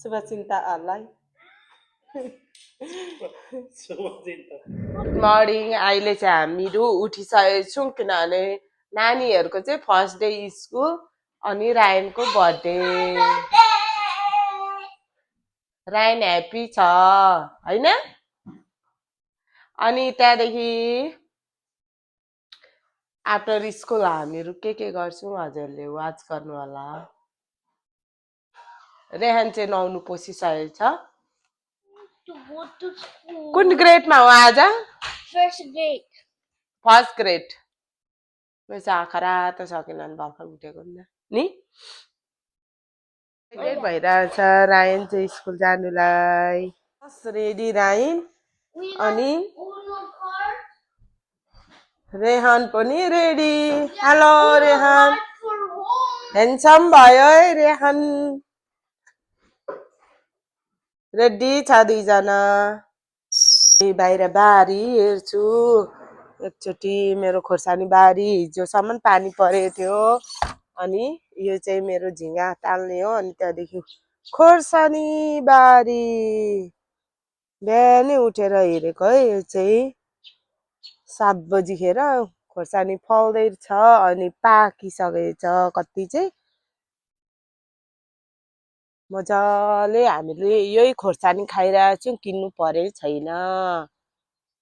शुभचिन्ताहरूलाई morning अहिले चाहिँ हामीहरू उठिसकेको छौँ किनभने नानीहरूको चाहिँ फर्स्ट डे स्कुल अनि रायनको बर्थडे रायन ह्याप्पी छ हैन अनि त्यहाँदेखि आफ्टर स्कुल हामीहरू के गर्छौँ हजुरले वाच गर्नु होला रेहान चाहिँ नुहाउनु पसिसकेको छ कुन ग्रेडमा हो आज फर्स्ट ग्रेड मेरो चाहिँ आँखा रातो छ किनभने भर्खर उठेको नि ग्रेड भइरहेछ रायन चाहिँ स्कुल जानुलाई रेडी रायन अनि रेहान पनि रेडी हेलो रेहान ह्यान्डसम भयो है रेहान रेडी छ दुईजना बाहिर बारी हेर्छु एकचोटि मेरो खोर्सानी बारी हिजोसम्म पानी परेको थियो अनि यो चाहिँ मेरो झिँगा टाल्ने हो अनि त्यहाँदेखि खोर्सानी बारी बिहानै उठेर हेरेको है यो चाहिँ 7 बजीखेर खोर्सानी फल्दैछ अनि पाकिसकेको छ कति चाहिँ मजाले हामीले यही खोर्सानी खाइरहेको छौँ किन्नु परेको छैन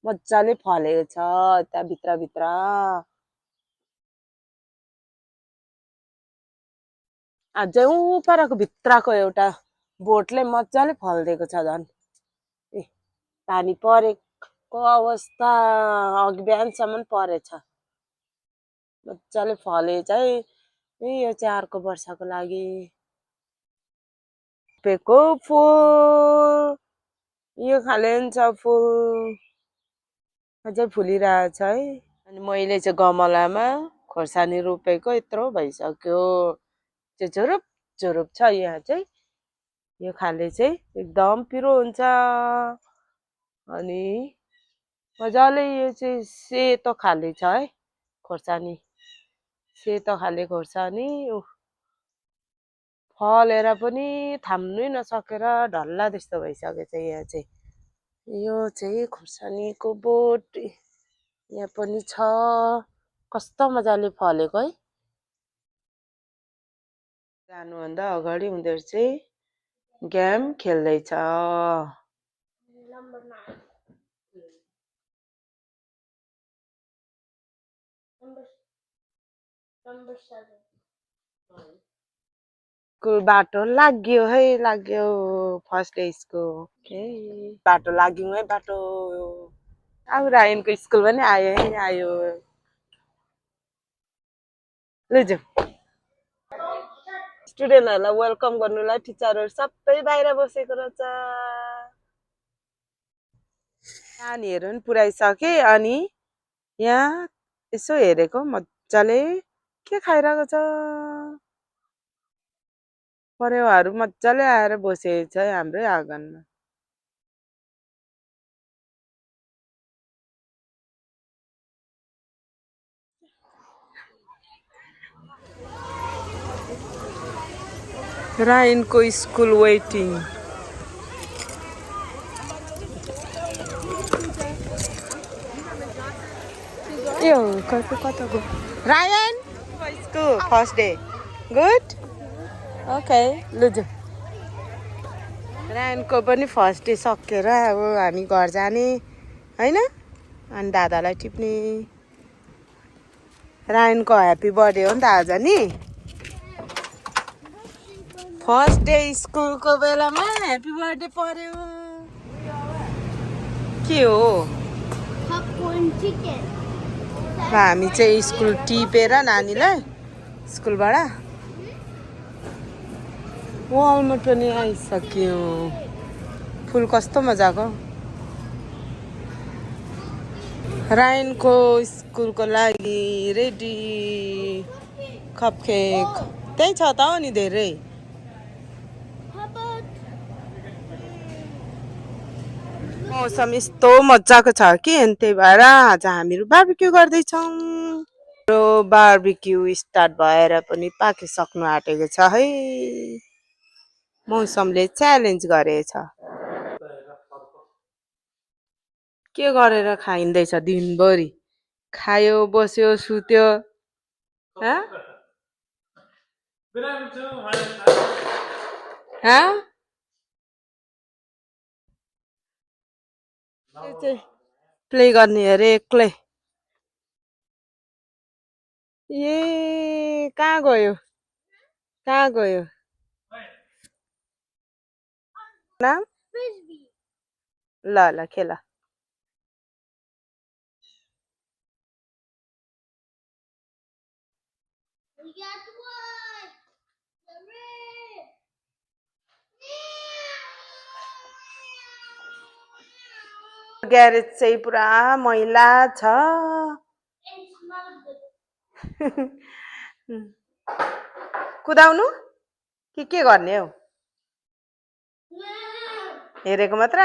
मजाले फलेको छ यता भित्र अझै परको भित्रको एउटा बोटले मजाले फलिदिएको छ झन् ए पानी परेको अवस्था अघि बिहानसम्म परेछ मजाले फले चाहिँ यो चाहिँ अर्को वर्षको लागि रोपेको फुल यो खाले छ फुल अझै फुलिरहेछ है अनि मैले चाहिँ गमलामा खोर्सानी रोपेको यत्रो भइसक्यो चाहिँ झुरुप छ यहाँ चाहिँ यो खाले चाहिँ एकदम पिरो हुन्छ अनि मजाले यो चाहिँ सेतो खाले छ है खोर्सानी सेतो खाले खोर्सानी फलेर पनि थाम्नै नसकेर ढल्ला त्यस्तो भइसकेको छ यहाँ चाहिँ यो चाहिँ खोर्सानीको बोट यहाँ पनि छ कस्तो मजाले फलेको है जानुभन्दा अगाडि उनीहरू चाहिँ गेम खेल्दैछ स्कुल बाटो लाग्यो है लाग्यो फर्स्ट डे स्कुल बाटो लाग्यौँ है बाटो अब रायनको स्कुल पनि आयो है आयो लैजाऊ स्टुडेन्टहरूलाई वेलकम गर्नुलाई टिचरहरू सबै बाहिर बसेको रहेछ नानीहरू पनि पुऱ्याइसके अनि यहाँ यसो हेरेको मजाले के खाइरहेको छ परेवाहरू मजाले आएर बसेको छ हाम्रै आँगनमा रायनको स्कुल वेटिङ यो कता गयो Ryan school first day good okay लुजु रायनको पनि फर्स्ट डे सकेर अब हामी घर जाने होइन अनि दादालाई टिप्ने रायनको ह्याप्पी बर्थडे हो नि त आज नि फर्स्ट डे स्कुलको बेलामा ह्याप्पी बर्थडे पर्यो के हो हामी चाहिँ स्कुल टिपेर नानीलाई स्कुलबाट वालमट पनि आइसक्यो फुल कस्तो मजाको रायनको स्कुलको लागि रेडी कपकेक त्यही छ त नि धेरै मौसम यस्तो मजाको छ कि अनि त्यही भएर आज हामीहरू बार्बिक्यू गर्दैछौँ बार्बिक्यू स्टार्ट भएर पनि पाकिसक्नु आँटेको छ है मौसमले च्यालेन्ज गरेछ। के गरेर खाइँदैछ दिनभरि? खायो बस्यो सुत्यो। प्ले गर्ने अरे एक्लै। ए कहाँ गयो? कहाँ गयो? नाम? ल ल खेल। ग्यारेज चाहिँ पुरा मैला छ। कुदाउनु के गर्ने हौ? हेरेको मात्र?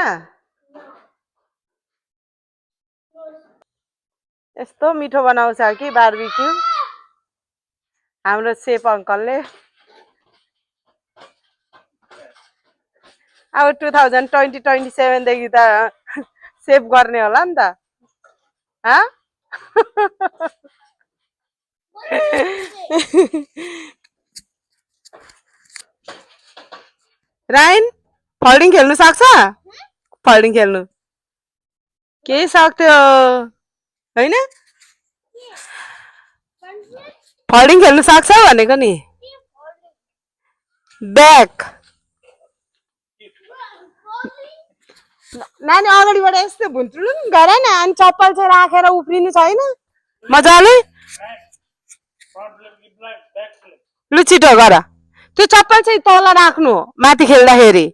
यस्तो मिठो बनाउँछ कि बार्बिक्यू हाम्रो सेफ अङ्कलले। अब 2027 देखि त सेभ गर्ने होला नि त। रायन फल्डिङ खेल्नु सक्छ? फल्डिङ खेल्नु केही सक्थ्यो होइन? फल्डिङ खेल्नु सक्छ भनेको नि। ब्याक नानी अगाडिबाट यस्तो भुन्चुलुङ गर न। अनि चप्पल चाहिँ राखेर उफ्रिनु छैन मजाले। लु छिटो गर। त्यो चप्पल चाहिँ तल राख्नु माथि खेल्दाखेरि।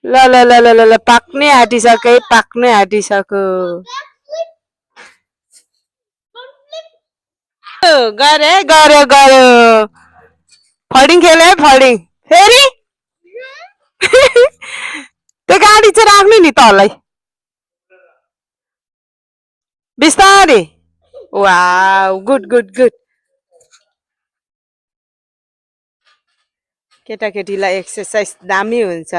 ल ल ल ल ल पाक्नै आँटिसके पाक्नै आँटिसक्यो। गरे गऱ्यो गऱ्यो। फल्डिङ खेले फल्डिङ फेरि। त्यो गाडी चाहिँ राख्नु नि तलै बिस्तारै। Wow good good good. केटाकेटीलाई एक्सर्साइज दामी हुन्छ।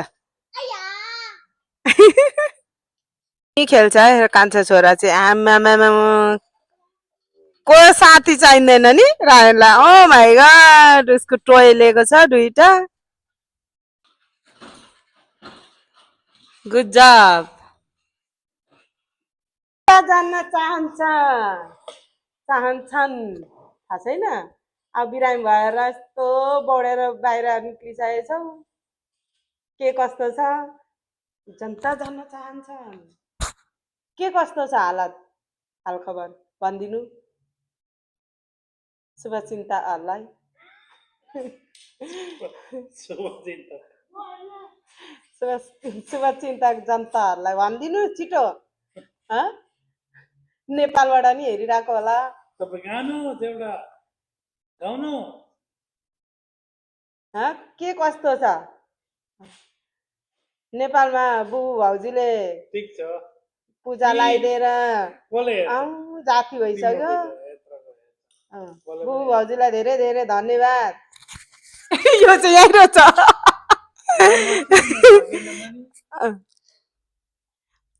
खेल्छ कान्छा छोरा चाहिँ। आमामा को साथी चाहिँदैन नि रायनलाई। ओ माइ गॉड उसको टोय लिएको छ 2टा। गुड जब। जान्न चाहन्छन् थाहा छैन। अब बिरामी भएर यस्तो बढेर बाहिर निक्लिसकेछौ। के कस्तो छ जनता जान्न चाहन्छन्। के कस्तो छ हालत हालखबर भनिदिनु शुभचिन्तकहरूलाई। शुभचिन्तक जनताहरूलाई भनिदिनु छिटो। नेपालबाट नि हेरिरहेको होला। के कस्तो छ नेपालमा? बुबु भाउजूले पूजा लगाइदिएर जाति भइसक्यो। बुबु भाउजूलाई धेरै धेरै धन्यवाद। यो चाहिँ यही रहेछ।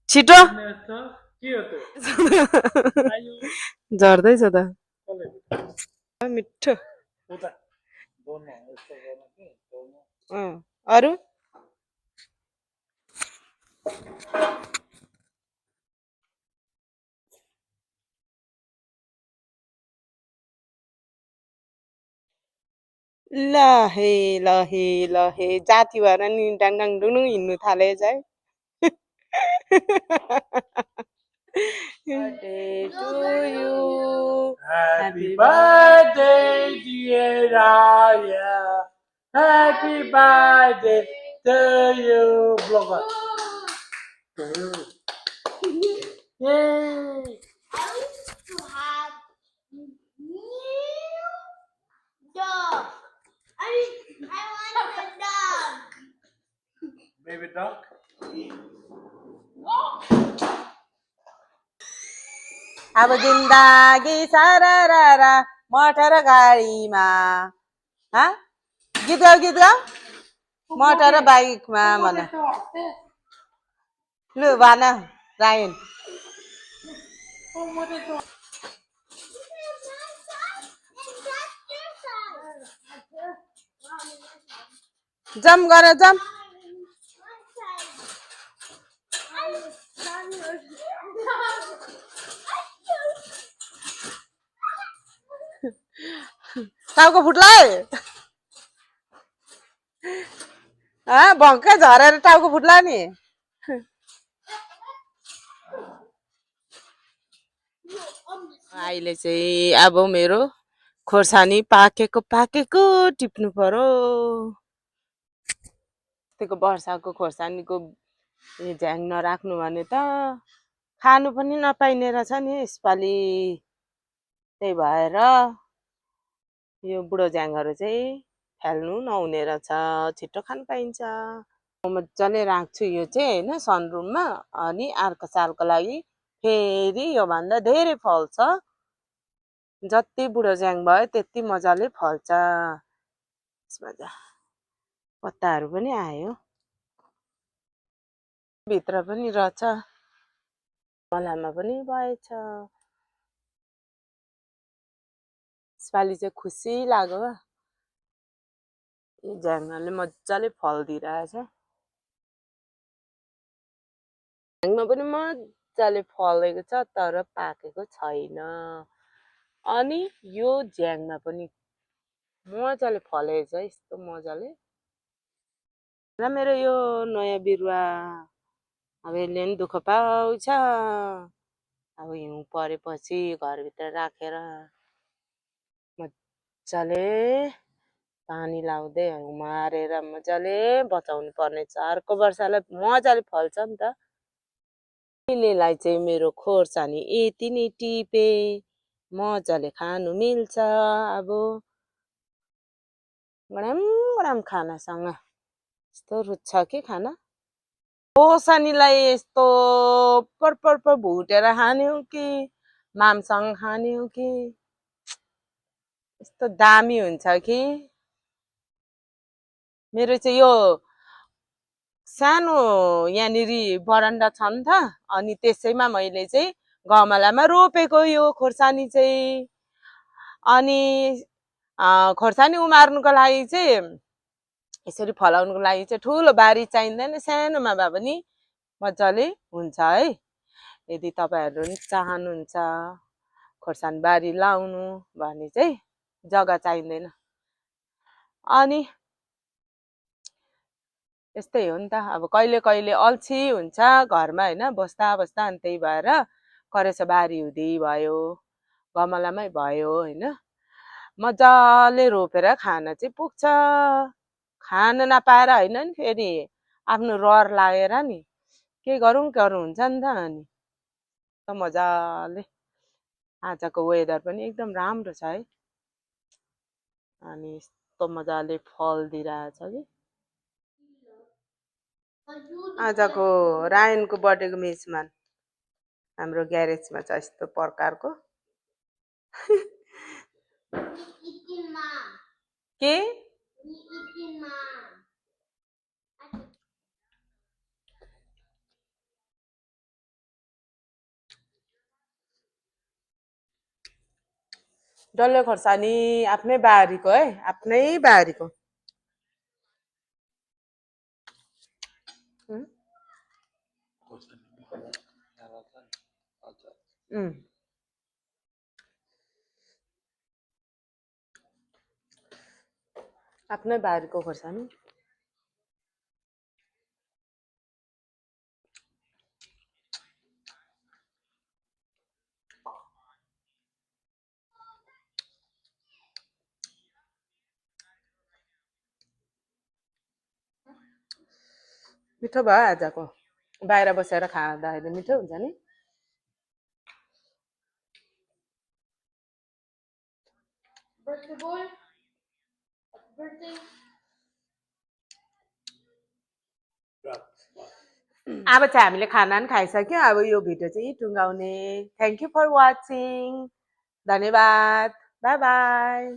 छिटो झर्दैछ त मिठो। अरू ल हे जाति भएर नि डाङडाङ डुङडुङ हिँड्नु थाले चाहिँ। Birthday to you. Happy birthday dear Raya. Happy birthday to you. Blogger. Yay. I used to have new dog. I want a dog. Baby dog? अब जिन्दगी सरररा मटर गाडीमा गीत गाऊ गीत गाऊ मटर बाइकमा मलाई लु भन रायन जम गर जम टाउको फुट्लायो भङ्कै झरेर टाउको फुट्ला नि अहिले चाहिँ अब मेरो खोर्सानी पाकेको टिप्नु पर्यो त्यतिको वर्षाको खोर्सानीको झ्याङ नराख्नु भने त खानु पनि नपाइने रहेछ नि यसपालि त्यही भएर यो बुढो झ्याङहरू चाहिँ फाल्नु नहुने रहेछ छिटो खानु पाइन्छ म मजाले राख्छु यो चाहिँ होइन सनरुममा अनि अर्को सालको लागि फेरि योभन्दा धेरै फल्छ जति बुढो झ्याङ भयो त्यति मजाले फल्छ पत्ताहरू पनि आयो भित्र पनि रहेछ मलामा पनि भएछ यसपालि चाहिँ खुसी लाग्यो यो झ्याङहरूले मजाले फल दिइरहेछ झ्याङमा पनि मजाले फलेको छ तर पाकेको छैन अनि यो झ्याङमा पनि मजाले फलेछ यस्तो मजाले र मेरो यो नयाँ बिरुवा अब यसले पनि दुःख पाउँछ अब हिउँ परेपछि घरभित्र राखेर मजाले पानी लाउँदै उमारेर मजाले बचाउनु पर्ने छ अर्को वर्षलाई मजाले फल्छ नि त अहिलेलाई चाहिँ मेरो खोर्सानी यति नै टिपे मजाले खानु मिल्छ अब गडम खानासँग यस्तो रुच्छ कि खाना खोर्सानीलाई यस्तो पर भुटेर खाने हो कि मामसँग खाने हो कि यस्तो दामी हुन्छ कि मेरो चाहिँ यो सानो यहाँनिर बरन्डा छ नि त अनि त्यसैमा मैले चाहिँ गमलामा रोपेको यो खोर्सानी चाहिँ अनि खोर्सानी उमार्नुको लागि चाहिँ यसरी फलाउनुको लागि चाहिँ ठुलो बारी चाहिँदैन सानोमा भए पनि मजाले हुन्छ है यदि तपाईँहरू पनि चाहनुहुन्छ खोर्सानी बारी लाउनु भने चाहिँ जग्गा चाहिँदैन अनि यस्तै हो नि त अब कहिले कहिले अल्छी हुन्छ घरमा होइन बस्दा अनि त्यही भएर करेसो बारी हुँदी भयो गमलामै भयो होइन मजाले रोपेर खान चाहिँ पुग्छ खान नपाएर होइन नि फेरि आफ्नो रहर लागेर नि के गरौँ हुन्छ नि त अनि मजाले आजको वेदर पनि एकदम राम्रो छ है अनि यस्तो मजाले फल दिइरहेछ कि आजको रायनको बर्थडेको मेजमान हाम्रो ग्यारेजमा छ यस्तो प्रकारको के डल्ले खोर्सानी आफ्नै बारीको है आफ्नै बारीको आफ्नै बारीको खोर्सानी मिठो भयो आजको बाहिर बसेर खाँदाखेरि मिठो हुन्छ नि अब चाहिँ हामीले खाना पनि खाइसक्यो अब यो भिडियो चाहिँ टुङ्गाउने थ्याङ्क यू फर वाचिङ धन्यवाद बाई बाई